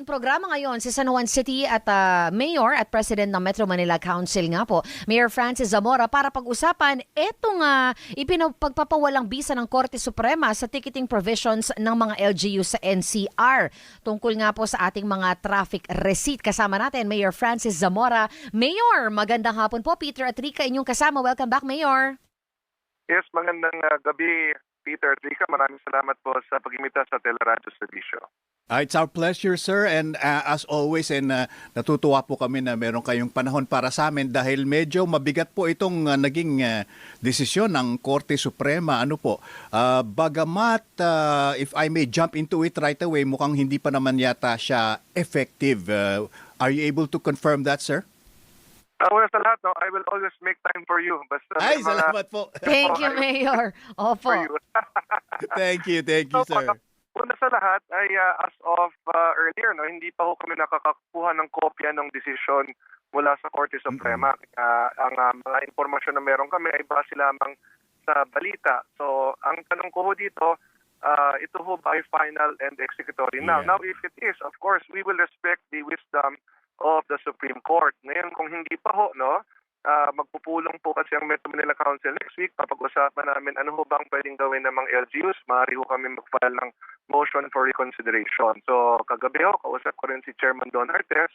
Programa ngayon si San Juan City at Mayor at President ng Metro Manila Council nga po, Mayor Francis Zamora, para pag-usapan etong pagpapawalang bisa ng Korte Suprema sa ticketing provisions ng mga LGU sa NCR. Tungkol nga po sa ating mga traffic receipt. Kasama natin Mayor Francis Zamora. Mayor, magandang hapon po. Peter at Rica, inyong kasama. Welcome back, Mayor. Yes, magandang gabi, Peter at Rica. Maraming salamat po sa pag-imita sa Teleradyo Servicio. It's our pleasure, sir. And as always, natutuwa po kami na meron kayong panahon para sa amin dahil medyo mabigat po itong naging desisyon ng Korte Suprema. Ano po, bagamat, if I may jump into it right away, mukhang hindi pa naman yata siya effective. Are you able to confirm that, sir? Una sa lahat, no, I will always make time for you. Basta Ay, salamat po. Thank you, Mayor. Opo. Thank you, sir. Una sa lahat ay as of earlier, no, hindi pa ho kami nakakakuha ng kopya ng desisyon mula sa Korte Suprema. Ang mga impormasyon na meron kami ay base lamang sa balita. So, ang tanong ko ho dito, ito ho ba ay final and executory? Yeah. Now, if it is, of course, we will respect the wisdom of the Supreme Court. Ngayon, kung hindi pa ho, no, magpupulong po kasi ang Metro Manila Council next week. Papag-usapan namin ano ho bang pwedeng gawin ng mga LGUs. Maaari ho kami mag-file ng motion for reconsideration. So, kagabi ho, kausap ko rin si Chairman Don Artes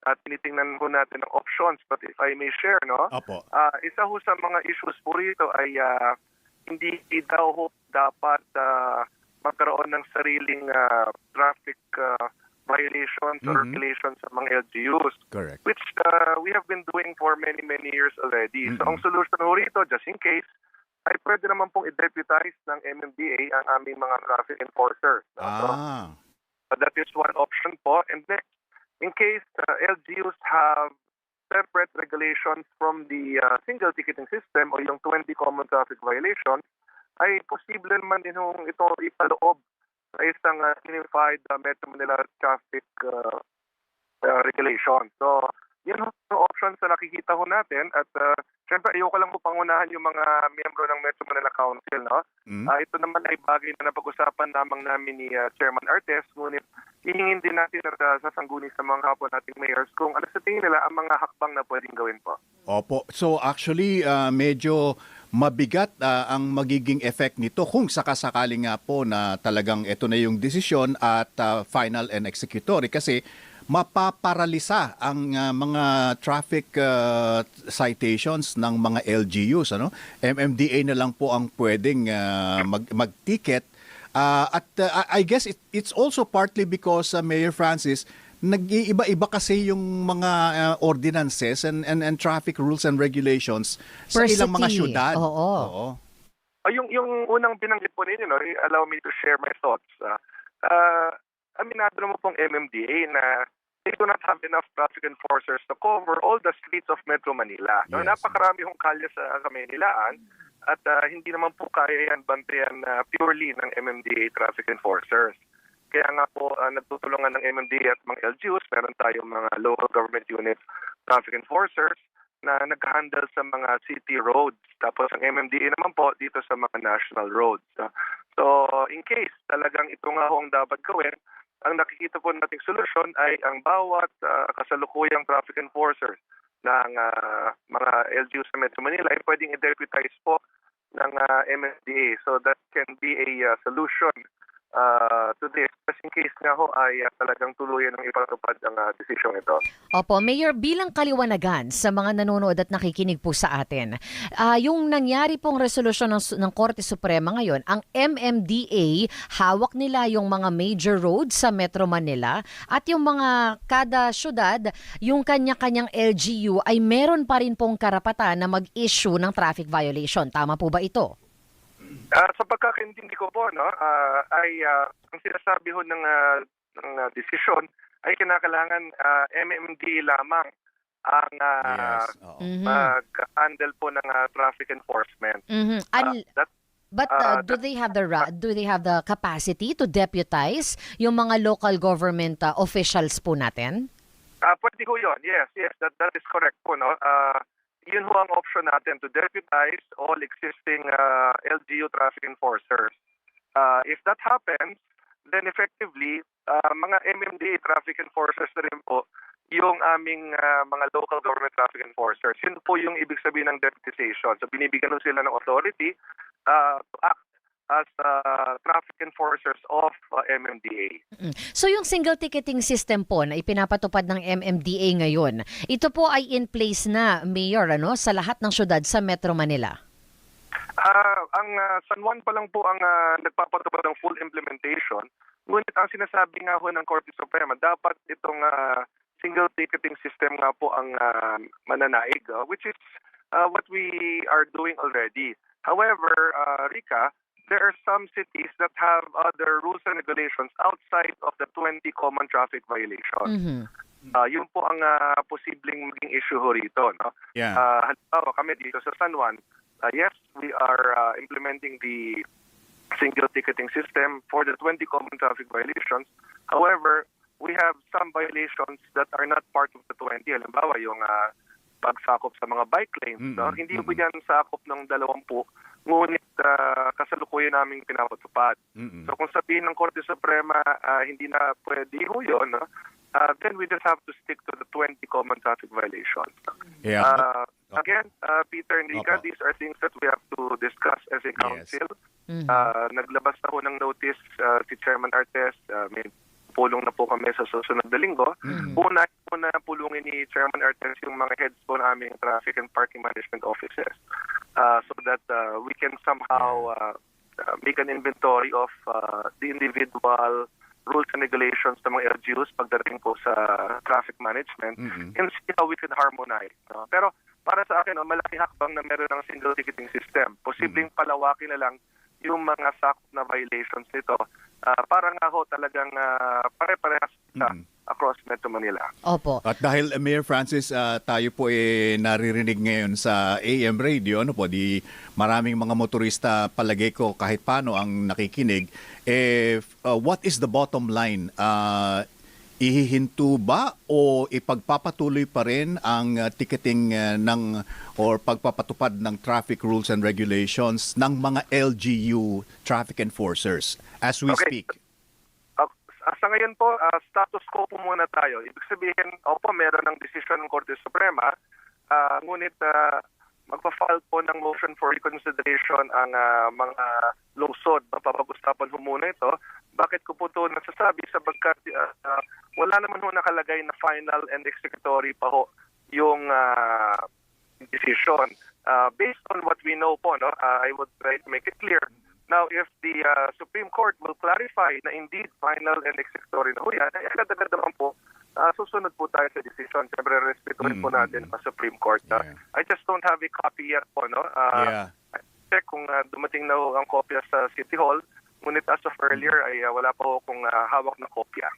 at tinitingnan ho natin ang options. But if I may share, no, Opo. isa ho sa mga issues po rito ay hindi daw ho dapat magkaroon ng sariling traffic violations or regulations sa mga LGUs. Correct. Which we have been doing for many years already. So ang solution ho rito, just in case, ay pwede naman pong i-deputize ng MMDA ang aming mga traffic enforcers. So that is one option po. And next, in case LGUs have separate regulations from the single ticketing system o yung 20 common traffic violations, ay posible naman din hong ito ipaloob sa isang unified Metro Manila traffic regulation. So, yun ang options na nakikita ho natin at syempre ayoko lang po pangunahan yung mga miyembro ng Metro Manila Council. No? Ito naman ay bagay na napag-usapan lamang namin ni Chairman Artes, ngunit hihingin din natin at sasangguni sa mga kapwa nating mayors kung ano sa tingin nila ang mga hakbang na pwedeng gawin po. Opo. So actually, medyo mabigat ang magiging effect nito kung sakasakali nga po na talagang ito na yung desisyon at final and executory kasi mapaparalisa ang mga traffic citations ng mga LGUs. Ano? MMDA na lang po ang pwedeng mag-ticket. I guess it's also partly because Mayor Francis, nag-iiba-iba kasi yung mga ordinances and traffic rules and regulations sa ilang mga syudad. Oo. Yung unang binanggit po ninyo, no, allow me to share my thoughts. Aminado naman pong MMDA na they do not have enough traffic enforcers to cover all the streets of Metro Manila. No, Yes. Napakarami hong kalye sa Maynilaan at hindi naman po kaya yan bantayan purely ng MMDA traffic enforcers. Kaya nga po nagtutulungan ng MMDA at mga LGUs, meron tayong mga local government units traffic enforcers na nag-handle sa mga city roads. Tapos ang MMDA naman po dito sa mga national roads. So in case talagang ito nga ho ang dapat gawin, ang nakikita po nating solusyon ay ang bawat kasalukuyang traffic enforcers ng mga LGUs sa Metro Manila ay pwedeng i-deputize po ng MMDA. So that can be a solution to this. Just in case nga ho ay talagang tuluyan ng ipatupad ang desisyon ito. Opo, Mayor, bilang kaliwanagan sa mga nanonood at nakikinig po sa atin, yung nangyari pong resolusyon ng Korte Suprema ngayon, ang MMDA, hawak nila yung mga major roads sa Metro Manila at yung mga kada syudad, yung kanya-kanyang LGU ay meron pa rin pong karapatan na mag-issue ng traffic violation. Tama po ba ito? Sa pagkakaintindi ko po, no, ay ang sinasabi ho ng desisyon ay kinakailangan MMDA lamang ang mag-handle po ng traffic enforcement. But do they have the capacity to deputize yung mga local government officials po natin? Pwede ho yun. Yes, that is correct po, no. Yun ho ang option natin to deputize all existing LGU traffic enforcers. If that happens, then effectively, mga MMDA traffic enforcers na rin po yung aming mga local government traffic enforcers. Yun po yung ibig sabihin ng deputization. So binibigyan sila ng authority to act as traffic enforcers of MMDA. So yung single ticketing system po na ipinapatupad ng MMDA ngayon, ito po ay in place na, Mayor, sa lahat ng syudad sa Metro Manila? Ang San Juan pa lang po ang nagpapatupad ng full implementation. Ngunit ang sinasabi nga ho ng Korte Suprema, dapat itong single ticketing system nga po ang mananaig, which is what we are doing already. However, Rika, there are some cities that have other rules and regulations outside of the 20 common traffic violations. Yun po ang posibleng maging issue ho rito. No? Yeah. Halimbawa kami dito sa San Juan, yes, we are implementing the single ticketing system for the 20 common traffic violations. However, we have some violations that are not part of the 20. Halimbawa, yung pagsakop sa mga bike lanes. No? Hindi po yan sakop ng 20, ngunit kasalukuyan namin pinapatupad. So kung sabihin ng Korte Suprema, hindi na pwede ho yun, no? Then we just have to stick to the 20 common traffic violations. Yeah. Again, Peter and Rika, these are things that we have to discuss as a council. Naglabas na ho ng notice si Chairman Artes, may pulong na po kami sa susunod na linggo. Una pulungin ni Chairman Artes yung mga heads po ng aming traffic and parking management offices so that we can somehow make an inventory of the individual rules and regulations ng mga LGUs pagdating po sa traffic management and see how we can harmonize. No? Pero para sa akin, malaki hakbang na meron ng single ticketing system. Posibleng palawakin na lang yung mga sakop na violations nito para nga ho talagang pare-parehas across Metro Manila. Opo. At dahil Mayor Francis, tayo po naririnig ngayon sa AM radio, di maraming mga motorista palagay ko kahit paano ang nakikinig. What is the bottom line? Ihihinto ba o ipagpapatuloy pa rin ang ticketing or pagpapatupad ng traffic rules and regulations ng mga LGU traffic enforcers as we speak? Sa ngayon po, status quo po muna tayo. Ibig sabihin, meron ng desisyon ng Korte Suprema, ngunit magpa-file po ng motion for reconsideration ang mga lungsod. Papag-usapan po muna ito. Bakit ko po ito nasasabi? Sabagkat wala naman ho nakalagay na final and executory pa ho yung decision. Based on what we know po, I would try to make it clear. Now, if the Supreme Court will clarify na indeed final and executory na ho yan, ay agad-agad naman po susunod po tayo sa decision. Siyempre, respetuhin po natin ang Supreme Court. I just don't have a copy yet po. I check kung dumating na ho ang kopya sa City Hall. Ngunit as of earlier ay wala pa ho kung hawak na kopya.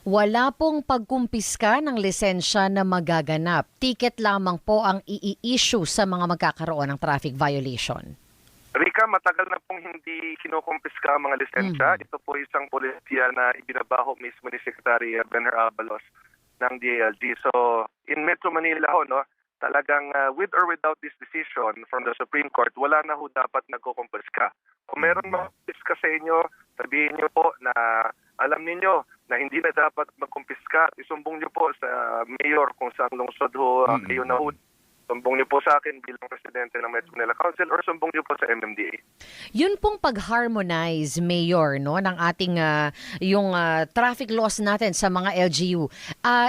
Wala pong pagkumpiska ng lisensya na magaganap. Ticket lamang po ang i-issue sa mga magkakaroon ng traffic violation. Rika, matagal na pong hindi kinukumpiska ang mga lisensya. Ito po isang polisiya na ibinabaho mismo ni Secretary Benher Abalos ng DILG. So, in Metro Manila ho, talagang with or without this decision from the Supreme Court, wala na ho dapat nagkukumpiska. Kung meron magkumpiska sa inyo, sabihin niyo po na alam niyo na hindi na dapat magkumpiska. Isumbong niyo po sa mayor kung saan lungsod ho kayo na ho. Sumbong niyo po sa akin bilang presidente ng Metro Manila Council or sumbong niyo po sa MMDA. Yun pong pag-harmonize, Mayor, ng ating yung traffic laws natin sa mga LGU.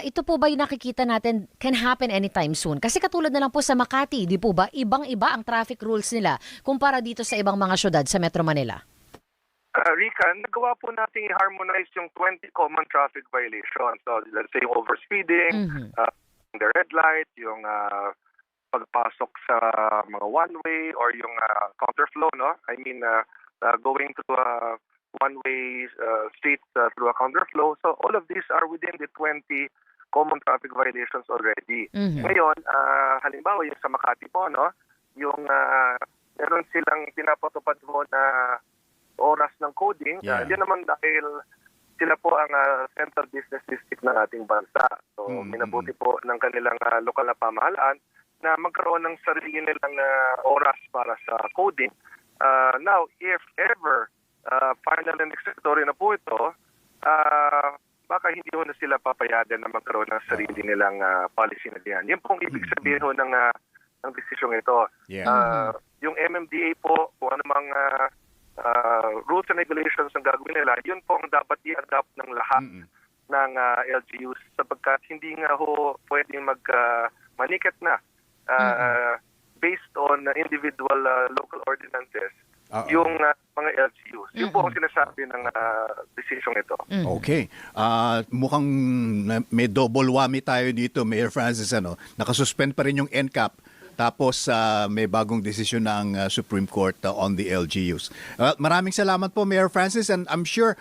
Ito po ba yung nakikita natin can happen anytime soon? Kasi katulad na lang po sa Makati, di po ba? Ibang-iba ang traffic rules nila kumpara dito sa ibang mga syudad sa Metro Manila. Rika, nagawa po natin i-harmonize yung 20 common traffic violations. So, let's say yung overspeeding, the red light, yung pagpasok sa mga one-way or yung counterflow, I mean, going through a one-way street through a counterflow. So all of these are within the 20 common traffic violations already. Ngayon, halimbawa yung sa Makati po, yung meron silang pinapatupad mo na oras ng coding. Yan naman dahil sila po ang central business district ng ating bansa. So minabuti po ng kanilang lokal na pamahalaan na magkaroon ng sarili nilang oras para sa coding. Now, if ever final and executory na po ito, sila papayagan na magkaroon ng sarili nilang policy na diyan. Yun pong ibig sabihin ho ng desisyong ito. Yeah. Yung MMDA po, kung ano mga rules and regulations ang gagawin nila, yun po ang dapat i-adapt ng lahat ng LGUs sapagkat hindi nga ho pwedeng manikat na based on individual local ordinances yung mga LGUs. Yun po ang sinasabi ng desisyong ito. Okay. Mukhang may double whammy tayo dito, Mayor Francis. Nakasuspend pa rin yung NCAP. Tapos may bagong desisyon ng Supreme Court on the LGUs. Maraming salamat po, Mayor Francis. And I'm sure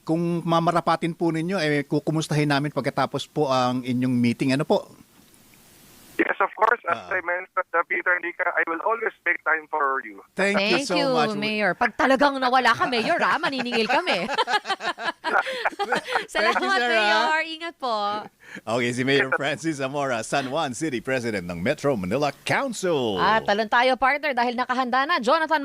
kung mamarapatin po ninyo, kukumustahin namin pagkatapos po ang inyong meeting. Ano po? Yes, of course. As I mentioned, Peter and Nika, I will always make time for you. Thank you so much. Mayor. Pag talagang nawala ka, Mayor, maniningil kami. Salamat, sir, Mayor. Ingat po. Okay, si Mayor Francis Zamora, San Juan City President ng Metro Manila Council. At talon tayo, partner, dahil nakahanda na Jonathan